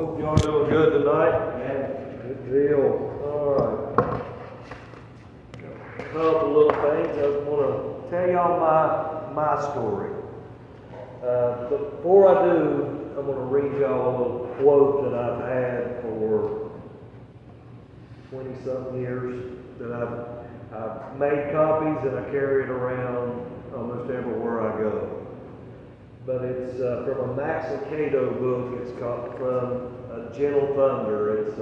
Hope y'all doing good tonight. Good deal. All right. A couple little things. I want to tell y'all my story. But before I do, I'm going to read y'all a little quote that I've had for 20-something years that I've made copies and I carry it around almost everywhere I go. But it's from a Max Lucado book. It's called From a Gentle Thunder. It's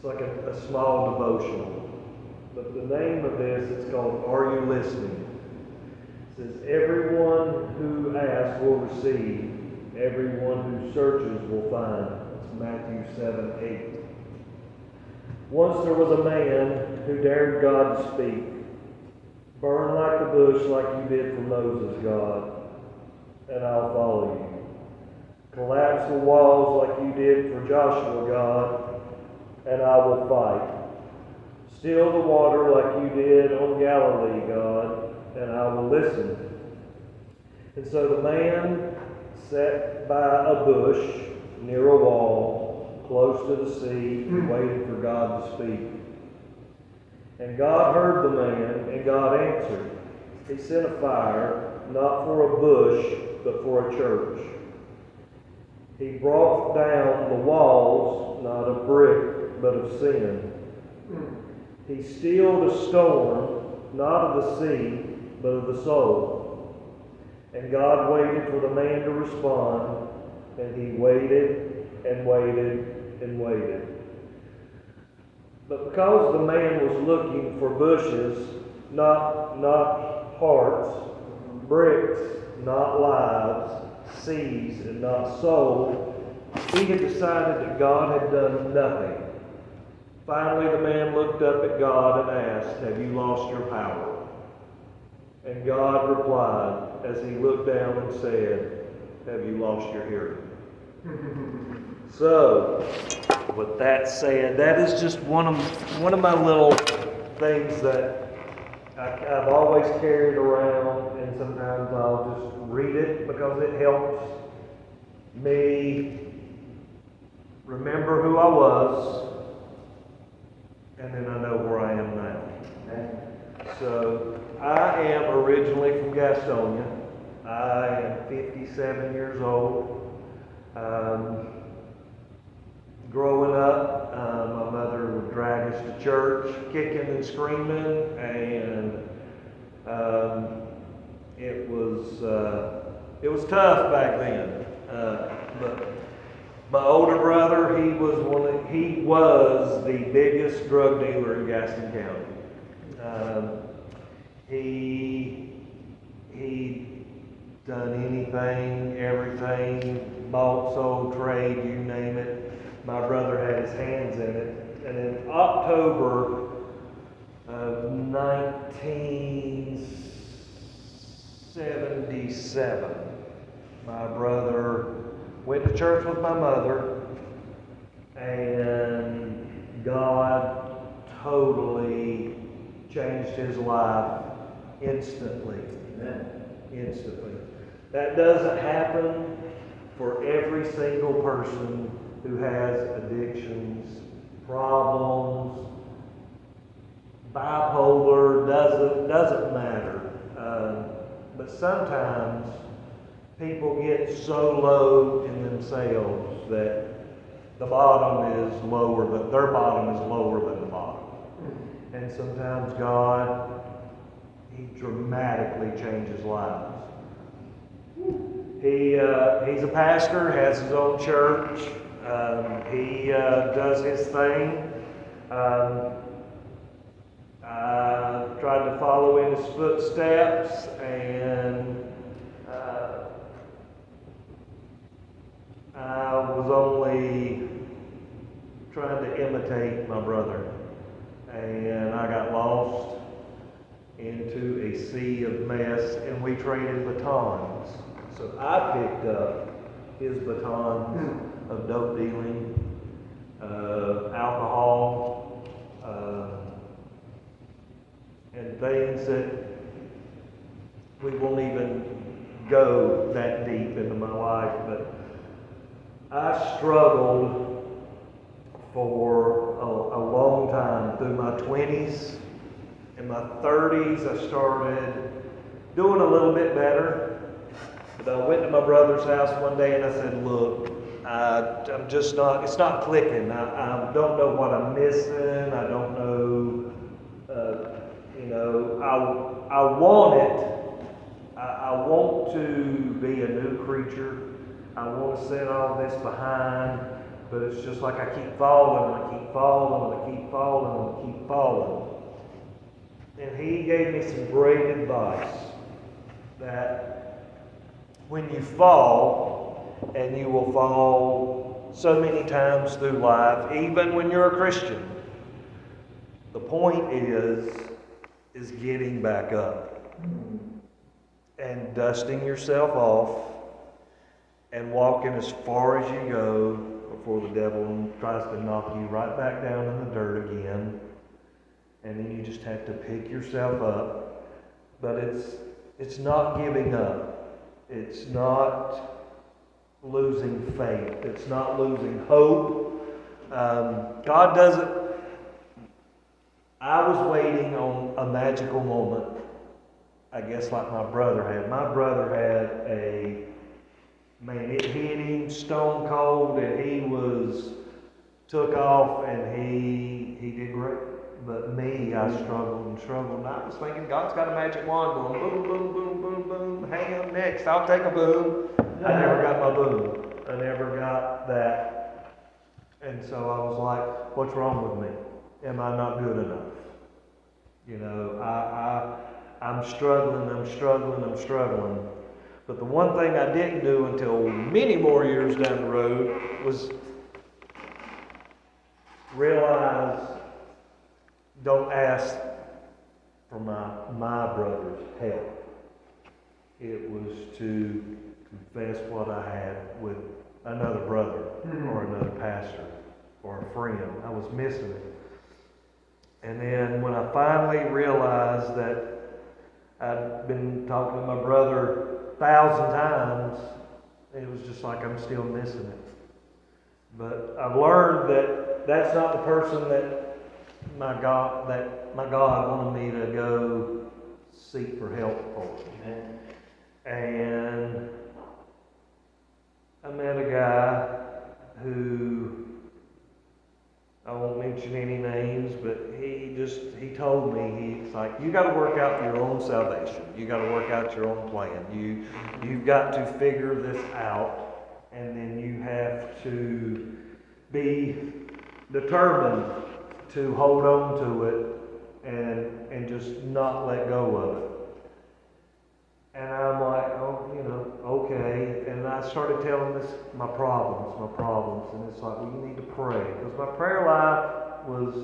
like a small devotional. But the name of this, it's called Are You Listening? It says, everyone who asks will receive. Everyone who searches will find. It's Matthew 7:8. Once there was a man who dared God to speak. Burn like the bush like you did for Moses, God, and I'll follow you. Collapse the walls like you did for Joshua, God, and I will fight. Still the water like you did on Galilee, God, and I will listen. And so the man sat by a bush near a wall, close to the sea, and waited for God to speak. And God heard the man, and God answered. He sent a fire, not for a bush, but for a church. He brought down the walls, not of brick, but of sin. He stilled a storm, not of the sea, but of the soul. And God waited for the man to respond, and he waited and waited and waited. But because the man was looking for bushes, not hearts, bricks, not lives, seas, and not soul, he had decided that God had done nothing. Finally, the man looked up at God and asked, have you lost your power? And God replied as he looked down and said, have you lost your hearing? So, with that said, that is just one of my little things that I've always carried around, and sometimes I'll just read it because it helps me remember who I was, and then I know where I am now. So, I am originally from Gastonia. I am 57 years old. Growing up, my mother would drag us to church, kicking and screaming, and it was tough back then. But my older brother, he was the biggest drug dealer in Gaston County. He done anything, everything, bought, sold, trade, you name it. My brother had his hands in it. And in October of 1977, my brother went to church with my mother, and God totally changed his life instantly. Amen. Instantly. That doesn't happen for every single person who has addictions, problems, bipolar, doesn't matter. But sometimes people get so low in themselves that the bottom is lower, but their bottom is lower than the bottom. And sometimes God, he dramatically changes lives. He's a pastor, has his own church. He does his thing. I tried to follow in his footsteps, and I was only trying to imitate my brother. And I got lost into a sea of mess, and we traded batons. So I picked up his batons of dope dealing, alcohol, and things that we won't even go that deep into my life, but I struggled for a long time. Through my 20s. In my 30s, I started doing a little bit better. But I went to my brother's house one day and I said, look, I'm just not, it's not clicking. I don't know what I'm missing. I don't know, I want it. I want to be a new creature. I want to set all this behind. But it's just like I keep falling, and I keep falling, and I keep falling, and I keep falling. And he gave me some great advice that when you fall, and you will fall so many times through life, even when you're a Christian, the point is getting back up and dusting yourself off and walking as far as you go before the devil tries to knock you right back down in the dirt again. And then you just have to pick yourself up. But it's not giving up. It's not losing faith. It's not losing hope. God doesn't. I was waiting on a magical moment, I guess like my brother had. My brother had it hit him stone cold, and he took off, and he did great. But me, I struggled and struggled. And I was thinking, God's got a magic wand going, boom, boom, boom, boom, boom. Hang up next, I'll take a boom. I never got my boom. I never got that. And so I was like, what's wrong with me? Am I not good enough? I'm struggling. But the one thing I didn't do until many more years down the road was realize, don't ask for my brother's help. It was to confess what I had with another brother or another pastor or a friend. I was missing it. And then when I finally realized that I'd been talking to my brother 1,000 times, it was just like I'm still missing it. But I've learned that that's not the person that my God wanted me to go seek for help for. And I met a guy who, I won't mention any names, but he told me, he's like, you got to work out your own salvation. You got to work out your own plan. You've got to figure this out, and then you have to be determined to hold on to it and just not let go of it. And I'm like, okay. And I started telling this my problems. And it's like, well, you need to pray. Because my prayer life was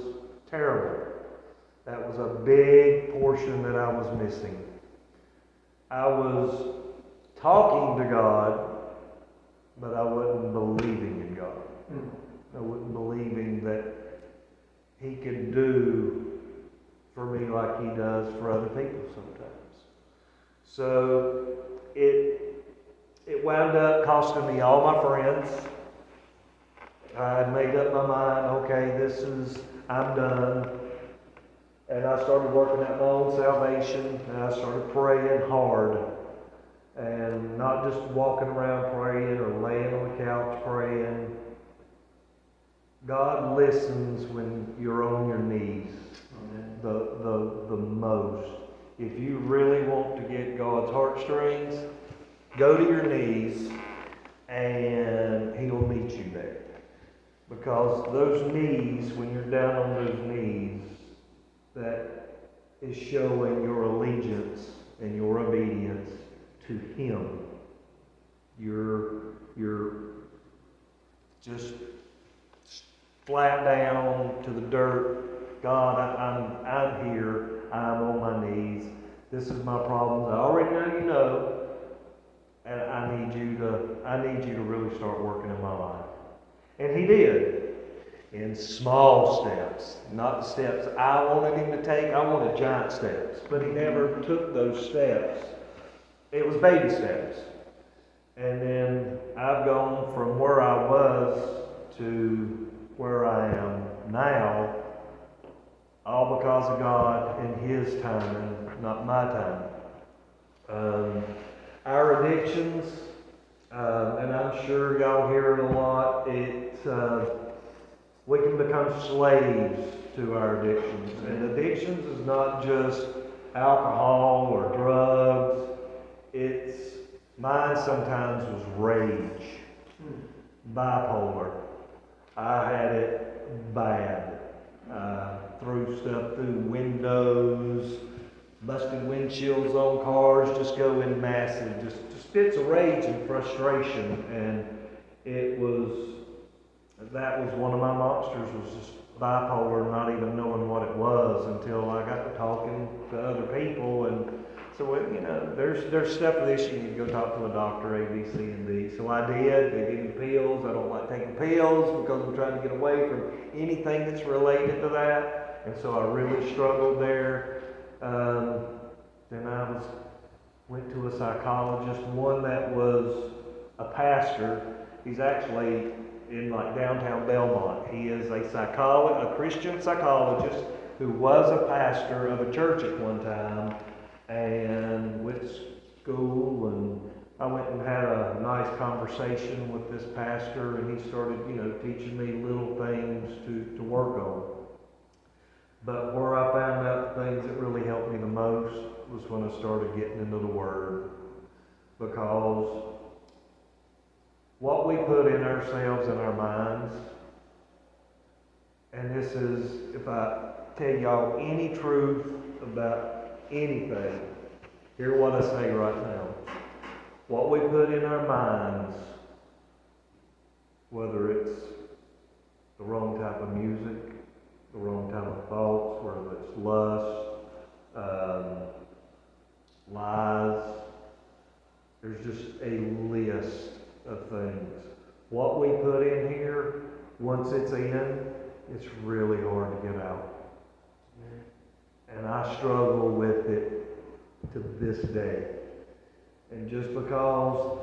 terrible. That was a big portion that I was missing. I was talking to God, but I wasn't believing in God. I wasn't believing that He could do for me like He does for other people sometimes. So it wound up costing me all my friends. I had made up my mind, okay, I'm done. And I started working out my own salvation, and I started praying hard. And not just walking around praying or laying on the couch praying. God listens when you're on your knees the most. If you really want to get God's heartstrings, go to your knees and He'll meet you there. Because those knees, when you're down on those knees, that is showing your allegiance and your obedience to Him. You're just flat down to the dirt. God, I'm here. I'm on my knees. This is my problems. I already know you know, and I need you to really start working in my life. And He did, in small steps, not the steps I wanted Him to take. I wanted giant steps, but He never took those steps. It was baby steps. And then I've gone from where I was His timing, not my time. Our addictions, and I'm sure y'all hear it a lot, we can become slaves to our addictions. And addictions is not just alcohol or drugs. Mine sometimes was rage, bipolar. I had it bad. Threw stuff through windows, busted windshields on cars, just going massive, just fits of rage and frustration. And that was one of my monsters, was just bipolar, not even knowing what it was until I got to talking to other people. And so, there's stuff for this, you need to go talk to a doctor, A, B, C, and D. So I did. They gave me pills. I don't like taking pills because I'm trying to get away from anything that's related to that. And so I really struggled there. Then I went to a psychologist, one that was a pastor. He's actually in downtown Belmont. He is a Christian psychologist who was a pastor of a church at one time, and went to school, and I went and had a nice conversation with this pastor, and he started, teaching me little things to work on. But where I found out the things that really helped me the most was when I started getting into the Word. Because what we put in ourselves and our minds, and this is, if I tell y'all any truth about anything, hear what I say right now. What we put in our minds, whether it's the wrong type of music, the wrong type of thoughts, whether it's lust, lies, there's just a list of things. What we put in here, once it's in, it's really hard to get out. And I struggle with it to this day. And just because,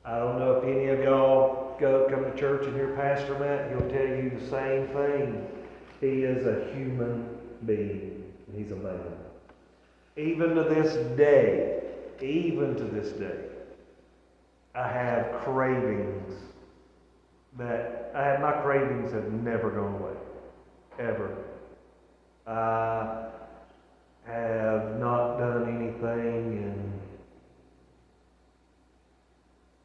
I don't know if any of y'all come to church and hear Pastor Matt, he'll tell you the same thing. He is a human being. He's a man. Even to this day, I have cravings my cravings have never gone away. Ever. I have not done anything in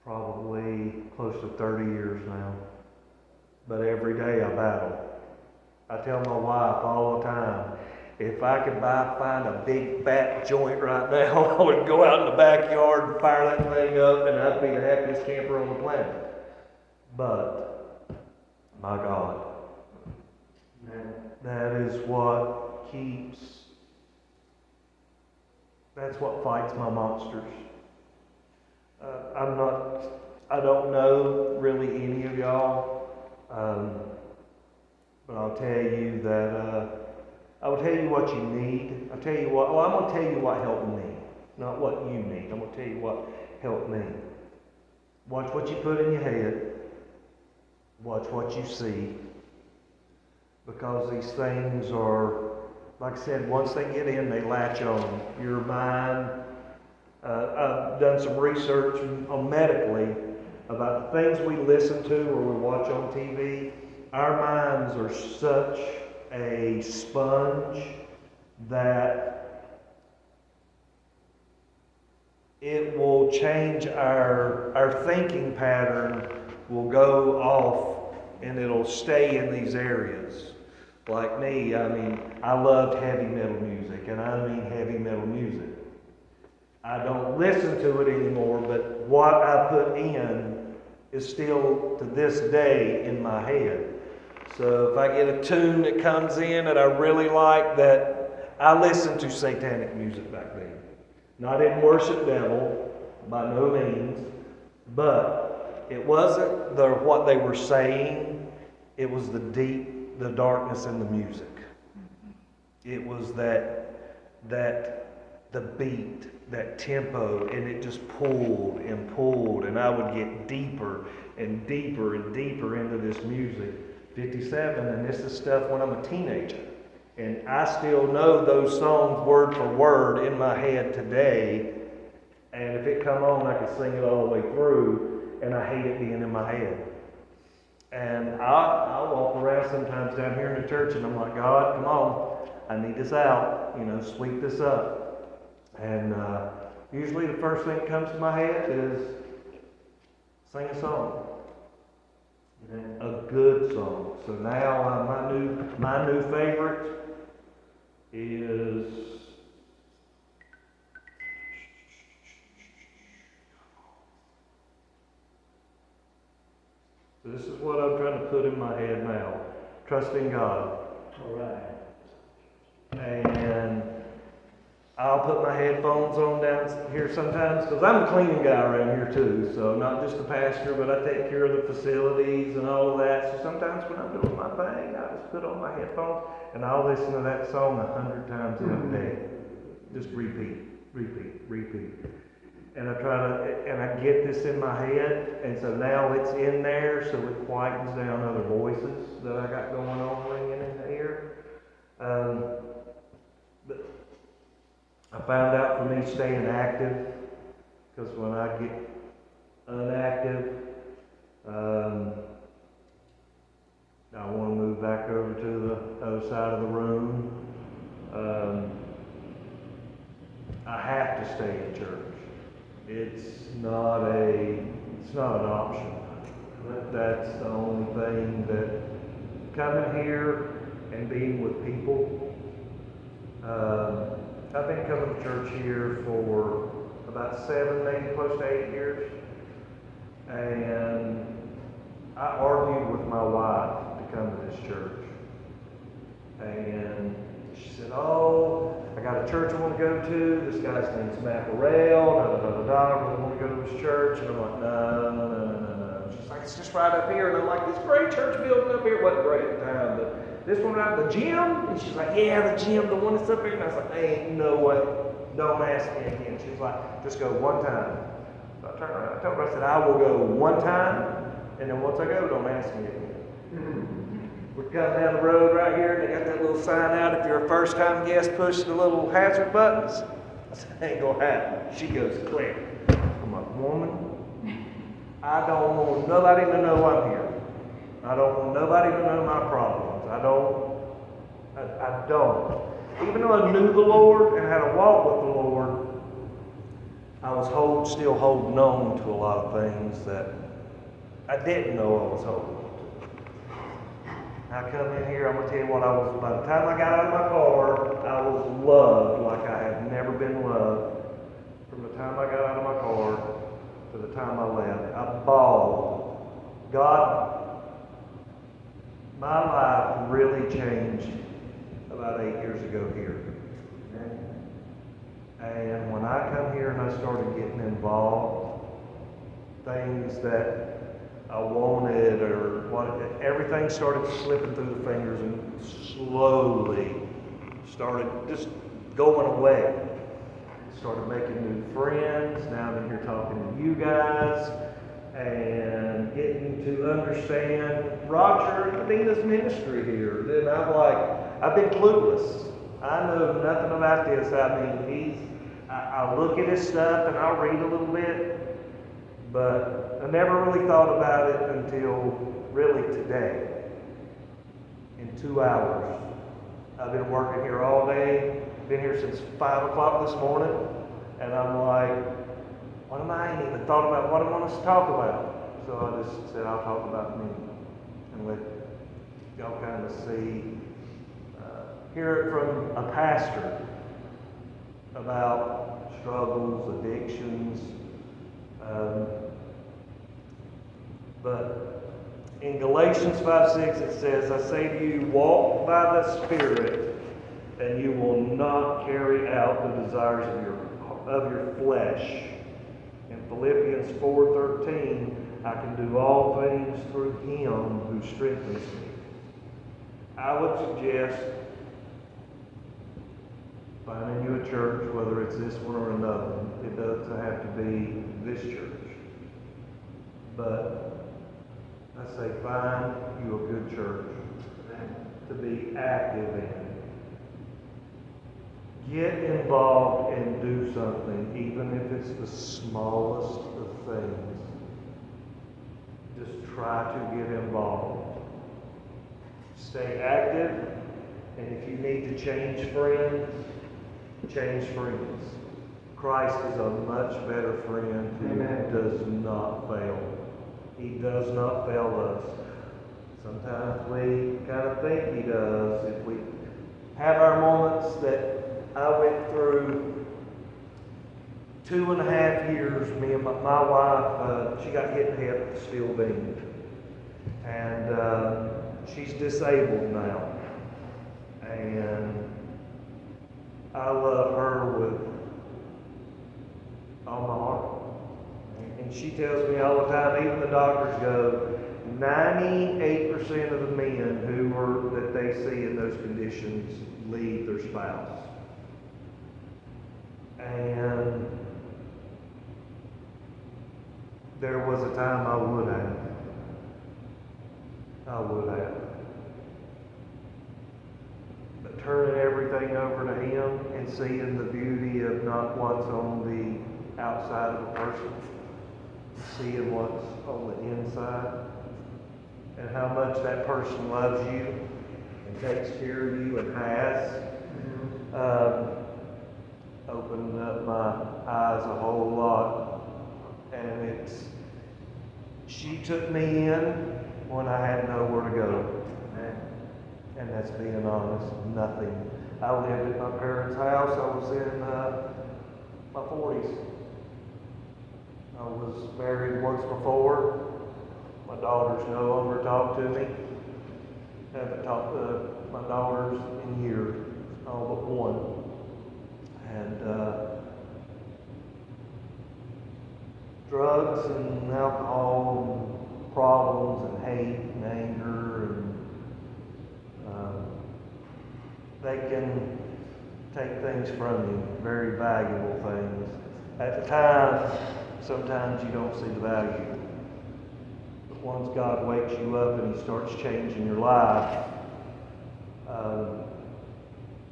probably close to 30 years now. But every day I battle. I tell my wife all the time, if I could find a big fat joint right now, I would go out in the backyard and fire that thing up, and I'd be the happiest camper on the planet. But, my God, that is what that's what fights my monsters. I don't know really any of y'all, but I'll tell you that, I will tell you what you need. I'm going to tell you what helped me, not what you need. I'm going to tell you what helped me. Watch what you put in your head. Watch what you see. Because these things are, like I said, once they get in, they latch on. Your mind, I've done some research medically about the things we listen to or we watch on TV. Our minds are such a sponge that it will change our thinking pattern will go off and it'll stay in these areas. Like me, I loved heavy metal music, and I mean heavy metal music. I don't listen to it anymore, but what I put in is still to this day in my head. So if I get a tune that comes in that I really like, that I listened to satanic music back then. Not in worship devil, by no means, but it wasn't what they were saying, it was the darkness in the music. It was the beat, that tempo, and it just pulled, and I would get deeper and deeper and deeper into this music. 57, and this is stuff when I'm a teenager. And I still know those songs word for word in my head today. And if it come on, I can sing it all the way through. And I hate it being in my head. And I'll walk around sometimes down here in the church and I'm like, God, come on. I need this out. Sweep this up. And usually the first thing that comes to my head is sing a song. A good song. So now my new favorite is so this is what I'm trying to put in my head now. Trusting God. All right. And I'll put my headphones on down here sometimes because I'm a cleaning guy around here too. So not just a pastor, but I take care of the facilities and all of that. So sometimes when I'm doing my thing, I just put on my headphones and I'll listen to that song 100 times in a day. Just repeat. And I get this in my head, and so now it's in there, so it quietens down other voices that I got going on ringing in the ear. But I found out for me staying active, because when I get inactive, I want to move back over to the other side of the room. I have to stay in church. It's not an option. That's the only thing that coming here and being with people. I've been coming to church here for about 7, maybe close to 8 years. And I argued with my wife to come to this church. And she said, oh, I got a church I want to go to. This guy's name's Matt Burrell. I really want to go to his church. And I'm like, no. She's like, it's just right up here. And I'm like, this great church building up here. It wasn't great at the time, but this one right, the gym? And she's like, yeah, the gym, the one that's up here. And I was like, ain't no way. Don't ask me again. She was like, just go one time. So I turned around. I told her, I said, I will go one time. And then once I go, don't ask me again. We're coming down the road right here, and they got that little sign out, if you're a first-time guest, push the little hazard buttons. I said, ain't gonna happen. She goes, click. I'm like, woman, I don't want nobody to know I'm here. I don't want nobody to know my problems. I don't. Even though I knew the Lord and had a walk with the Lord, I was still holding on to a lot of things that I didn't know I was holding. I come in here, I'm going to tell you what I was, by the time I got out of my car, I was loved like I have never been loved. From the time I got out of my car to the time I left, I bawled. God, my life really changed about 8 years ago here. And when I come here and I started getting involved, things that I wanted or what, everything started slipping through the fingers and slowly started just going away. Started making new friends. Now I'm here talking to you guys and getting to understand Roger and Dina's ministry here. Then I've been clueless. I know nothing about this. I mean, I look at his stuff and I'll read a little bit, but I never really thought about it until really today. In 2 hours. I've been working here all day, been here since 5 o'clock this morning, and I'm like, I ain't even thought about what I want us to talk about. So I just said, I'll talk about me and let y'all kind of see, hear it from a pastor about struggles, addictions, but in Galatians 5:6 it says, I say to you, walk by the Spirit, and you will not carry out the desires of your flesh. In Philippians 4:13, I can do all things through Him who strengthens me. I would suggest finding you a church, whether it's this one or another one. It doesn't have to be this church. But I say find you a good church to be active in. Get involved and do something, even if it's the smallest of things. Just try to get involved. Stay active, and if you need to change friends, change friends. Christ is a much better friend who does not fail. He does not fail us. Sometimes we kind of think He does. If we have our moments that I went through 2.5 years, me and my wife, she got hit in the head with a steel beam. And she's disabled now. And I love her with all my heart. And she tells me all the time, even the doctors go, 98% of the men that they see in those conditions leave their spouse. And there was a time I would have. But turning everything over to Him and seeing the beauty of not what's on the outside of a person, seeing what's on the inside, and how much that person loves you and takes care of you and has, opened up my eyes a whole lot. And she took me in when I had nowhere to go. And that's being honest, nothing. I lived at my parents' house. I was in my 40s. I was married once before. My daughters no longer talk to me. Haven't talked to my daughters in years, all but one. And drugs and alcohol and problems and hate and anger, and they can take things from you, very valuable things. At the time, sometimes you don't see the value. But once God wakes you up and He starts changing your life,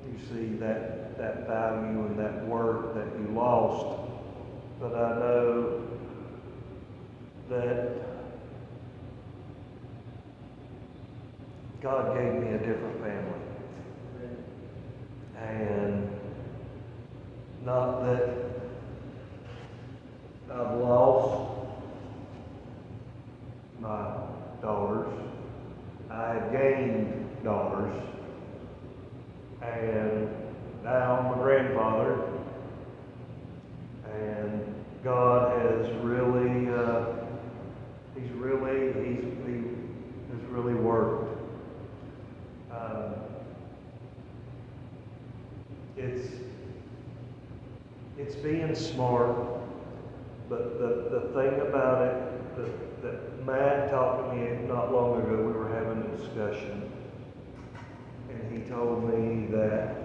you see that value and that worth that you lost. But I know that God gave me a different family. And not that I've lost my daughters. I had gained daughters. And now I'm a grandfather. And God has really, He's really worked. It's being smart, but the thing about it that Matt talked to me not long ago, we were having a discussion, and he told me that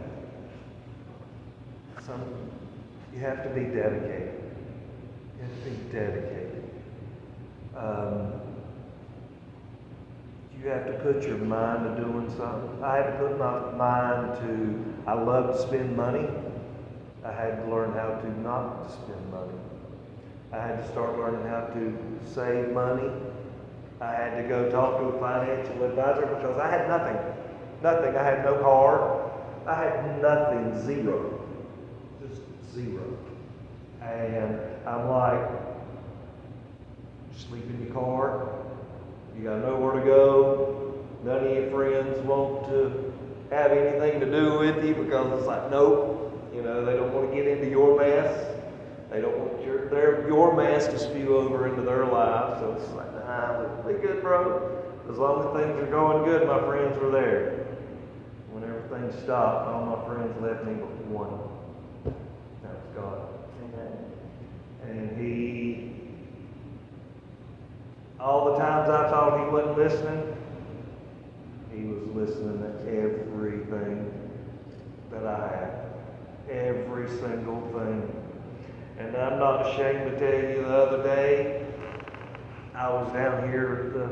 you have to be dedicated. You have to be dedicated. You have to put your mind to doing something. I had to put my mind to, I love to spend money. I had to learn how to not spend money. I had to start learning how to save money. I had to go talk to a financial advisor because I had nothing. Nothing. I had no car. I had nothing. Zero. Just zero. And I'm like, sleep in your car. You got nowhere to go. None of your friends want to have anything to do with you because it's like, nope. You know, they don't want to get into your mess. They don't want your mess to spew over into their lives. So it's like, nah, be good, bro. As long as things are going good, my friends were there. When everything stopped, all my friends left me but one. That was God. Amen. And He, all the times I thought He wasn't listening, He was listening to everything that I had. Every single thing. And I'm not ashamed to tell you, the other day, I was down here at the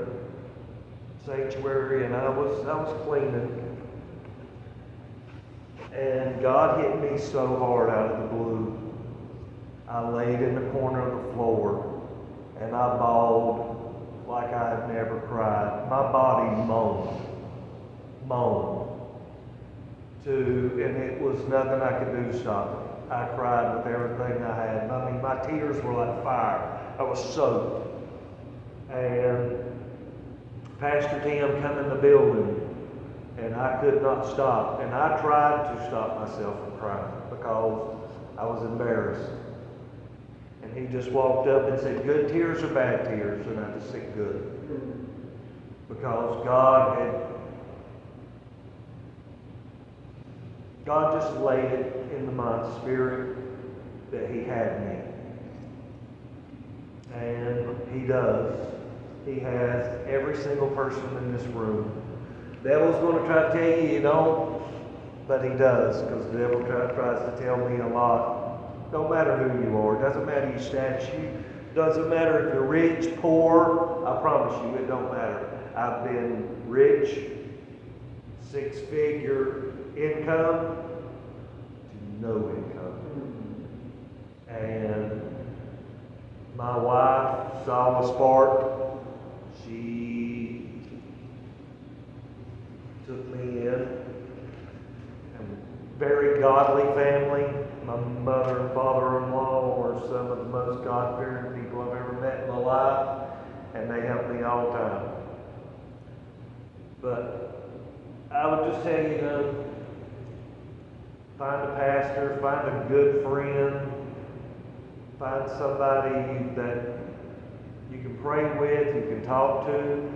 sanctuary and I was cleaning. And God hit me so hard out of the blue. I laid in the corner of the floor and I bawled like I had never cried. My body moaned. And it was nothing I could do to stop it. I cried with everything I had. I mean, my tears were like fire. I was soaked. And Pastor Tim come in the building, and I could not stop. And I tried to stop myself from crying because I was embarrassed. And he just walked up and said, "Good tears or bad tears?" And I just said, "Good." Because God just laid it into my spirit that He had me. And He does. He has every single person in this room. The devil's going to try to tell you don't, but he does, because the devil tries to tell me a lot. Don't matter who you are. It doesn't matter your statue. Doesn't matter if you're rich, poor. I promise you, it don't matter. I've been rich, 6-figure income, to no income. And my wife, Sawa Spark, she took me in. Very godly family. My mother and father-in-law were some of the most God-fearing people I've ever met in my life, and they helped me all the time. But I would just tell you, find a pastor, find a good friend, find somebody that you can pray with, you can talk to.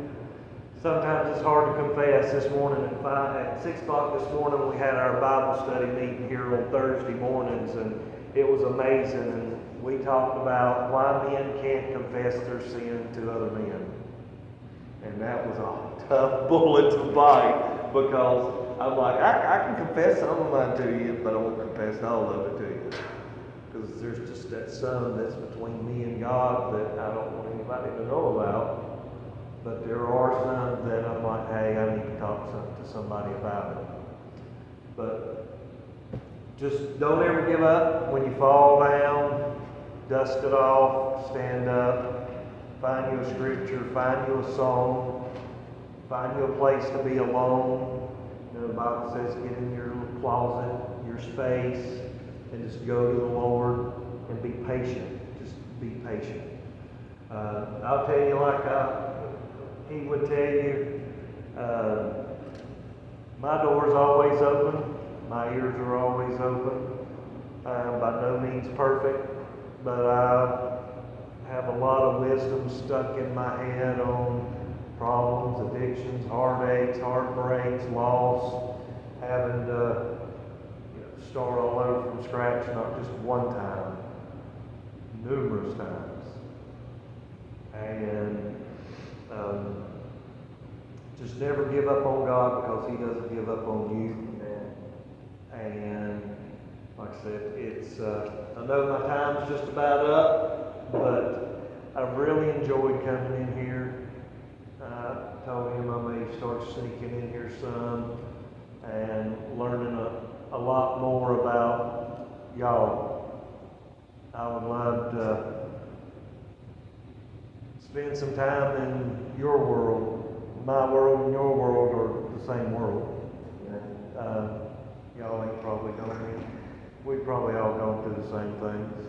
Sometimes it's hard to confess. This morning at 6 o'clock this morning, we had our Bible study meeting here on Thursday mornings, and it was amazing. And we talked about why men can't confess their sin to other men. And that was a tough bullet to bite, because I'm like, I can confess some of mine to you, but I won't confess all of it to you. Because there's just that some that's between me and God that I don't want anybody to know about. But there are some that I'm like, hey, I need to talk to somebody about it. But just don't ever give up. When you fall down, dust it off, stand up, find you a scripture, find you a song, find you a place to be alone. You know, the Bible says get in your little closet, your space, and just go to the Lord and be patient. Just be patient. I'll tell you like he would tell you, my door's always open. My ears are always open. I'm by no means perfect, but I have a lot of wisdom stuck in my head on problems, addictions, heartaches, heartbreaks, loss, having to start all over from scratch, not just one time, numerous times. And just never give up on God, because He doesn't give up on you. And like I said, it's I know my time's just about up, but I've really enjoyed coming in here. I told him I may start sneaking in here some and learning a lot more about y'all. I would love to spend some time in your world. My world and your world are the same world. Y'all ain't probably going. We've probably all gone through the same things.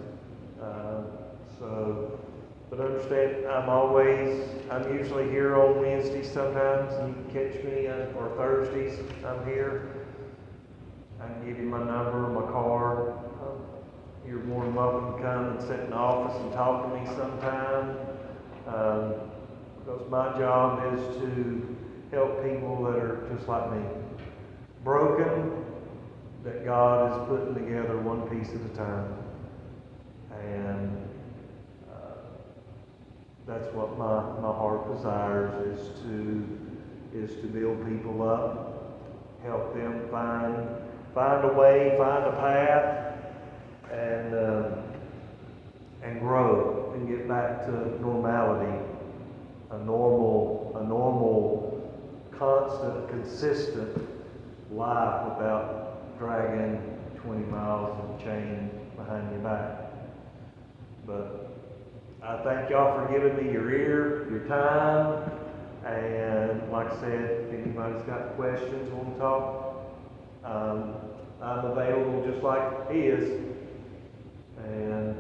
But understand, I'm usually here on Wednesdays sometimes, and you can catch me, or Thursdays, I'm here. I can give you my number, my card. You're more than welcome to come and sit in the office and talk to me sometime. Because my job is to help people that are just like me. Broken, that God is putting together one piece at a time. And that's what my heart desires, is to build people up, help them find a way, find a path, and grow and get back to normality, a normal, constant, consistent life without dragging 20 miles of chain behind your back. But I thank y'all for giving me your ear, your time, and like I said, if anybody's got questions, want to talk, I'm available just like he is, and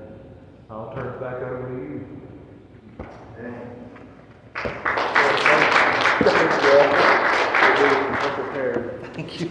I'll turn it back over to you. Thank you. I'm prepared. Thank you.